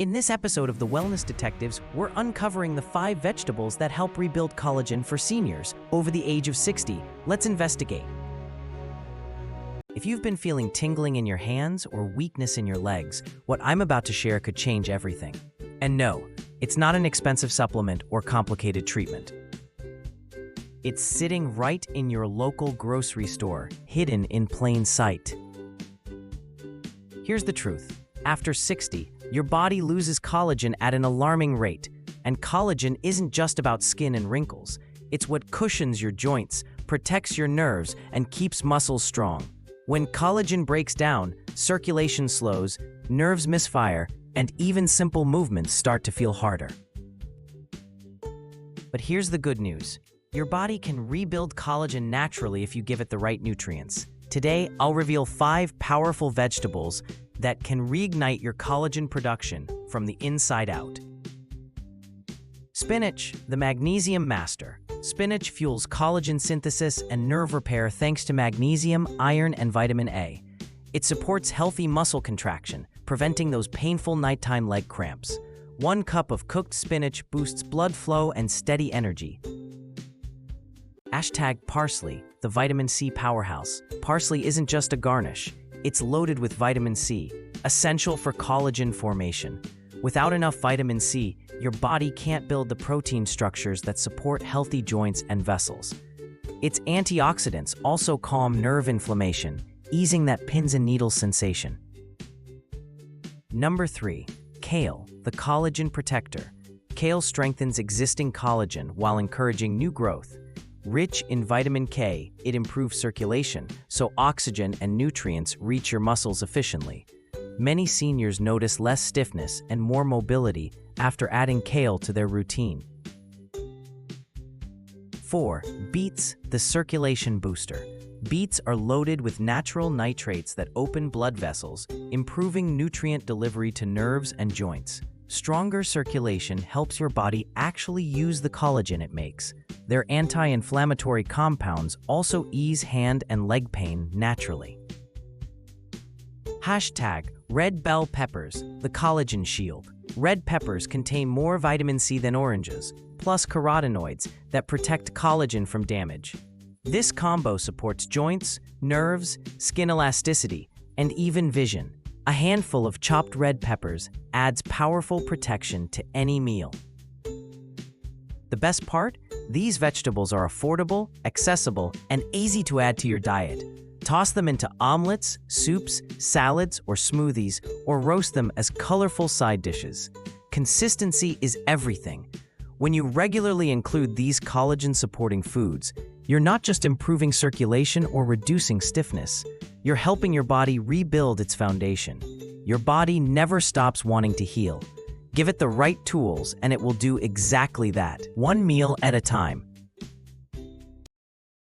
In this episode of The Wellness Detectives, we're uncovering the 5 vegetables that help rebuild collagen for seniors over the age of 60. Let's investigate. If you've been feeling tingling in your hands or weakness in your legs, what I'm about to share could change everything. And no, it's not an expensive supplement or complicated treatment. It's sitting right in your local grocery store, hidden in plain sight. Here's the truth. After 60, your body loses collagen at an alarming rate. And collagen isn't just about skin and wrinkles. It's what cushions your joints, protects your nerves, and keeps muscles strong. When collagen breaks down, circulation slows, nerves misfire, and even simple movements start to feel harder. But here's the good news. Your body can rebuild collagen naturally if you give it the right nutrients. Today, I'll reveal 5 powerful vegetables that can reignite your collagen production from the inside out. Spinach, the magnesium master. Spinach fuels collagen synthesis and nerve repair thanks to magnesium, iron, and vitamin A. It supports healthy muscle contraction, preventing those painful nighttime leg cramps. 1 cup of cooked spinach boosts blood flow and steady energy. #parsley, the vitamin C powerhouse. Parsley isn't just a garnish. It's loaded with vitamin C, essential for collagen formation. Without enough vitamin C, your body can't build the protein structures that support healthy joints and vessels. Its antioxidants also calm nerve inflammation, easing that pins and needles sensation. Number 3, kale, the collagen protector. Kale strengthens existing collagen while encouraging new growth. Rich in vitamin K, it improves circulation, so oxygen and nutrients reach your muscles efficiently. Many seniors notice less stiffness and more mobility after adding kale to their routine. 4. Beets, the circulation booster. Beets are loaded with natural nitrates that open blood vessels, improving nutrient delivery to nerves and joints. Stronger circulation helps your body actually use the collagen it makes. Their anti-inflammatory compounds also ease hand and leg pain naturally. #red bell peppers, the collagen shield. Red peppers contain more vitamin C than oranges, plus carotenoids that protect collagen from damage. This combo supports joints, nerves, skin elasticity, and even vision. A handful of chopped red peppers adds powerful protection to any meal. The best part? These vegetables are affordable, accessible, and easy to add to your diet. Toss them into omelets, soups, salads, or smoothies, or roast them as colorful side dishes. Consistency is everything. When you regularly include these collagen-supporting foods, you're not just improving circulation or reducing stiffness. You're helping your body rebuild its foundation. Your body never stops wanting to heal. Give it the right tools and it will do exactly that, 1 meal at a time.